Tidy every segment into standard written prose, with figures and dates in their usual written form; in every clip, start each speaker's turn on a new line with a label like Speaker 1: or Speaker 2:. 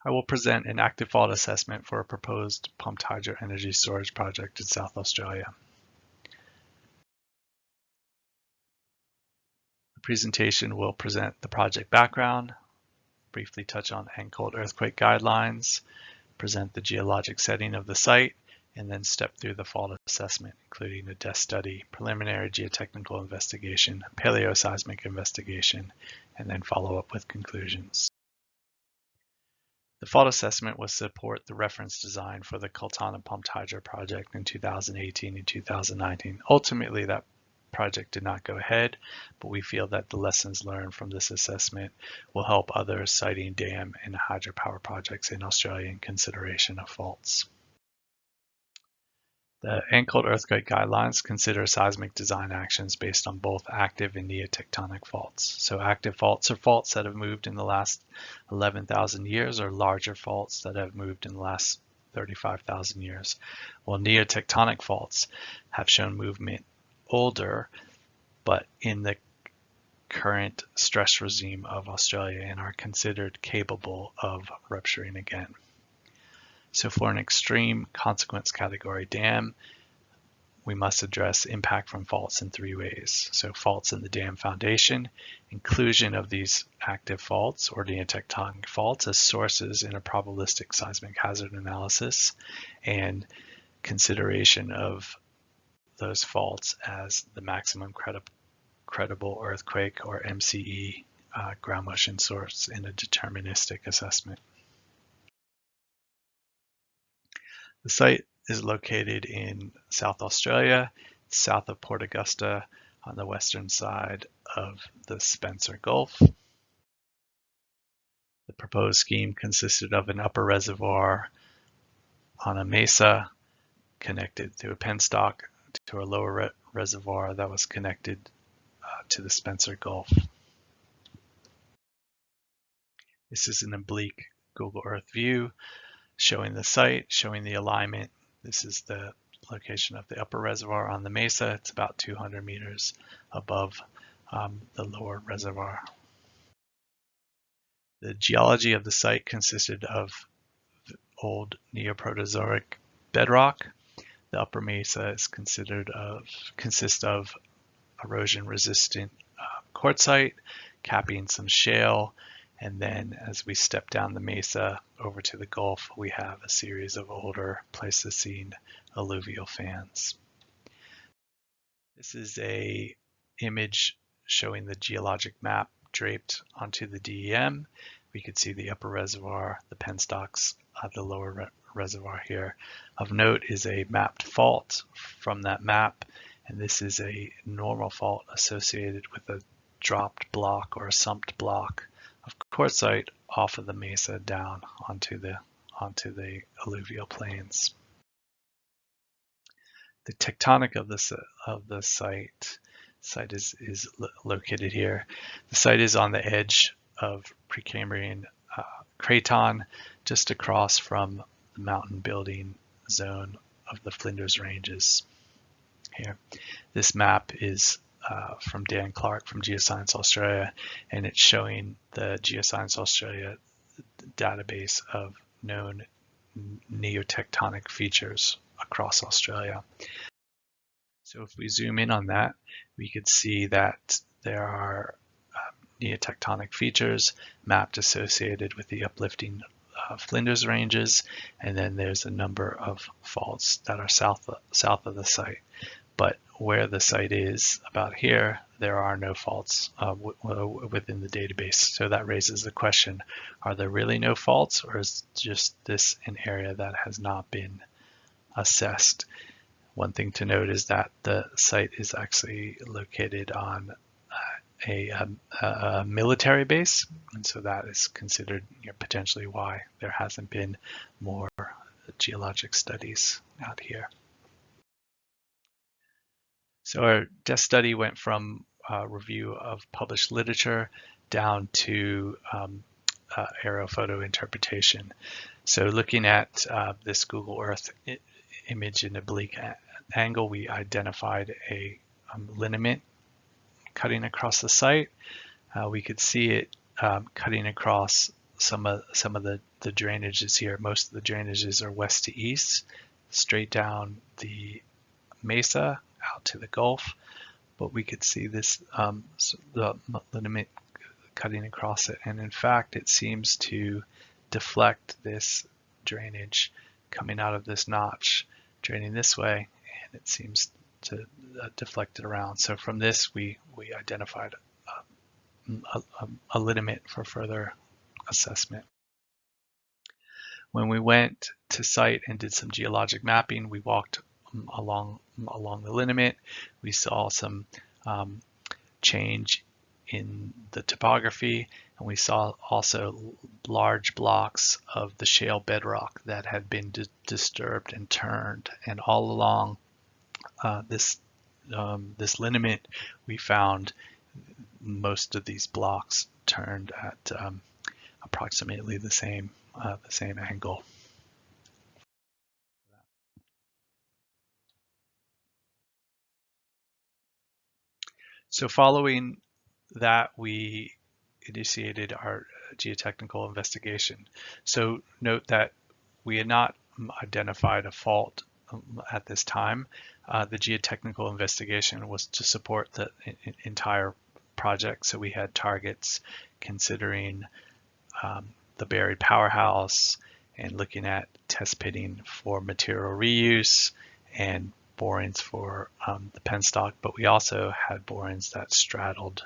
Speaker 1: I will present an active fault assessment for a proposed pumped hydro energy storage project in South Australia. The presentation will present the project background, briefly touch on ANCOLD earthquake guidelines, present the geologic setting of the site, and then step through the fault assessment, including a depth study, preliminary geotechnical investigation, paleoseismic investigation, and then follow up with conclusions. The fault assessment will support the reference design for the Cultana pumped hydro project in 2018 and 2019. Ultimately, that project did not go ahead, but we feel that the lessons learned from this assessment will help other siting dam and hydropower projects in Australia in consideration of faults. The ANCOLD earthquake guidelines consider seismic design actions based on both active and neotectonic faults. So active faults are faults that have moved in the last 11,000 years, or larger faults that have moved in the last 35,000 years. While neotectonic faults have shown movement older, but in the current stress regime of Australia and are considered capable of rupturing again. So for an extreme consequence category dam, we must address impact from faults in three ways. So faults in the dam foundation, inclusion of these active faults or neotectonic faults as sources in a probabilistic seismic hazard analysis, and consideration of those faults as the maximum credible earthquake or MCE ground motion source in a deterministic assessment. The site is located in South Australia, south of Port Augusta, on the western side of the Spencer Gulf. The proposed scheme consisted of an upper reservoir on a mesa connected through a penstock to a lower reservoir that was connected to the Spencer Gulf. This is an oblique Google Earth view showing the site, showing the alignment. This is the location of the upper reservoir on the mesa. It's about 200 meters above the lower reservoir. The geology of the site consisted of old Neoproterozoic bedrock. The upper mesa is consists of erosion-resistant quartzite, capping some shale, and then as we step down the mesa over to the Gulf, we have a series of older Pleistocene alluvial fans. This is an image showing the geologic map draped onto the DEM. We could see the upper reservoir, the penstocks, the lower reservoir here. Of note is a mapped fault from that map, and this is a normal fault associated with a dropped block or a sumped block of quartzite off of the mesa down onto the alluvial plains. The tectonic of the site is located here. The site is on the edge of Precambrian craton, just across from the mountain building zone of the Flinders Ranges. Here, this map is from Dan Clark from Geoscience Australia, and it's showing the Geoscience Australia database of known neotectonic features across Australia. So if we zoom in on that, we could see that there are neotectonic features mapped associated with the uplifting Flinders Ranges, and then there's a number of faults that are south of the site. But where the site is, about here, there are no faults within the database. So that raises the question, are there really no faults, or is just this an area that has not been assessed? One thing to note is that the site is actually located on a military base, and so that is considered potentially why there hasn't been more geologic studies out here. So our depth study went from review of published literature down to aerophoto interpretation. So looking at this Google Earth image in oblique angle, we identified a lineament cutting across the site. We could see it cutting across some of the drainages here. Most of the drainages are west to east, straight down the mesa out to the Gulf, but we could see this the lineament cutting across it, and in fact it seems to deflect this drainage coming out of this notch, draining this way, and it seems to deflect it around. So from this we identified a lineament for further assessment. When we went to site and did some geologic mapping, we walked along the lineament. We saw some change in the topography, and we saw also large blocks of the shale bedrock that had been disturbed and turned. And all along this lineament, we found most of these blocks turned at approximately the same angle. So following that, we initiated our geotechnical investigation. So note that we had not identified a fault at this time. The geotechnical investigation was to support the entire project. So we had targets considering the buried powerhouse and looking at test pitting for material reuse and borings for the penstock, but we also had borings that straddled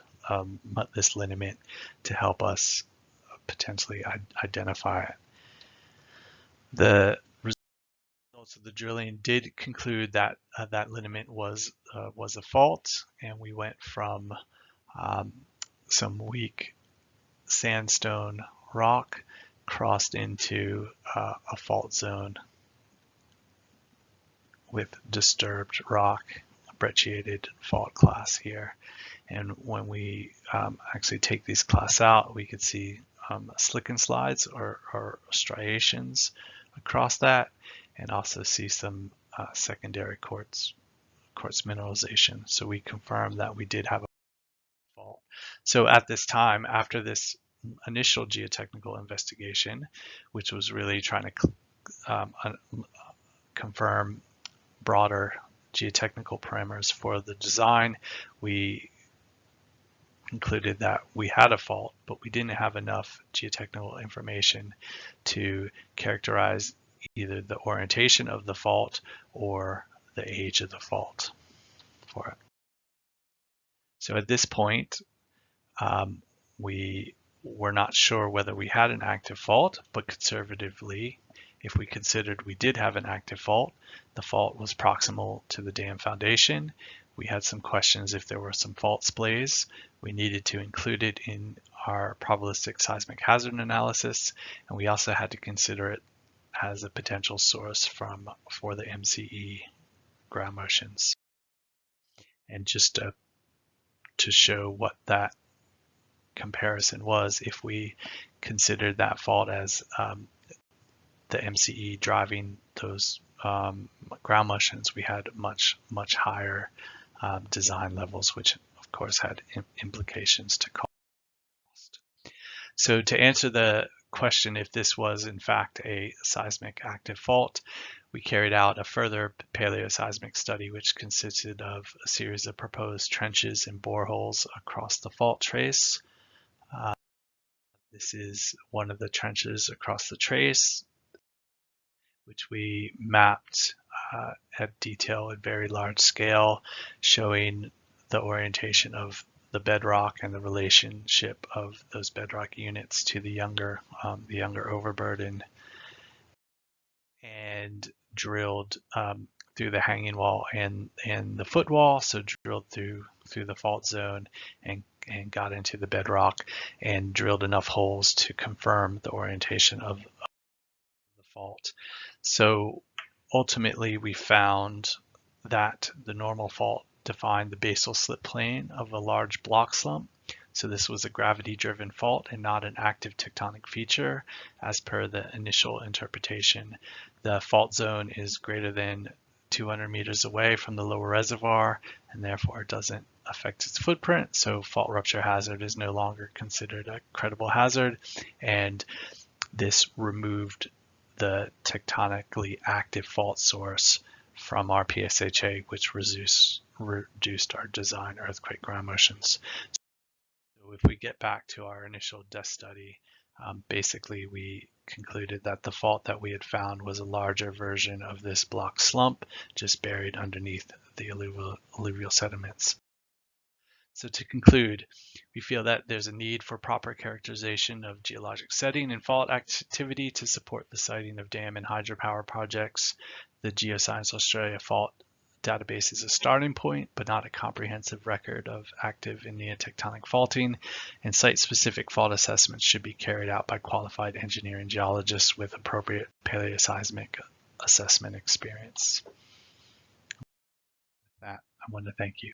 Speaker 1: this lineament to help us potentially identify it. The results of the drilling did conclude that that lineament was a fault, and we went from some weak sandstone rock crossed into a fault zone with disturbed rock, brecciated fault class here. And when we actually take these class out, we could see slick and slides or striations across that, and also see some secondary quartz mineralization. So we confirmed that we did have a fault. So at this time, after this initial geotechnical investigation, which was really trying to confirm broader geotechnical parameters for the design, we concluded that we had a fault, but we didn't have enough geotechnical information to characterize either the orientation of the fault or the age of the fault for it. So at this point, we were not sure whether we had an active fault, but conservatively, if we considered we did have an active fault, the fault was proximal to the dam foundation. We had some questions if there were some fault splays. We needed to include it in our probabilistic seismic hazard analysis, and we also had to consider it as a potential source for the MCE ground motions. And just to show what that comparison was, if we considered that fault as the MCE driving those ground motions, we had much higher design levels, which of course had implications to cost. So to answer the question if this was in fact a seismic active fault, we carried out a further paleoseismic study, which consisted of a series of proposed trenches and boreholes across the fault trace. This is one of the trenches across the trace, which we mapped at detail at very large scale, showing the orientation of the bedrock and the relationship of those bedrock units to the younger overburden, and drilled through the hanging wall and the footwall, so drilled through the fault zone and got into the bedrock and drilled enough holes to confirm the orientation of the fault. So ultimately we found that the normal fault defined the basal slip plane of a large block slump. So this was a gravity-driven fault and not an active tectonic feature as per the initial interpretation. The fault zone is greater than 200 meters away from the lower reservoir, and therefore it doesn't affect its footprint, so fault rupture hazard is no longer considered a credible hazard, and this removed the tectonically active fault source from our PSHA, which reduced our design earthquake ground motions. So if we get back to our initial depth study, basically we concluded that the fault that we had found was a larger version of this block slump, just buried underneath the alluvial sediments. So to conclude, we feel that there's a need for proper characterization of geologic setting and fault activity to support the siting of dam and hydropower projects. The Geoscience Australia fault database is a starting point, but not a comprehensive record of active and neotectonic faulting, and site-specific fault assessments should be carried out by qualified engineering geologists with appropriate paleoseismic assessment experience. With that, I want to thank you.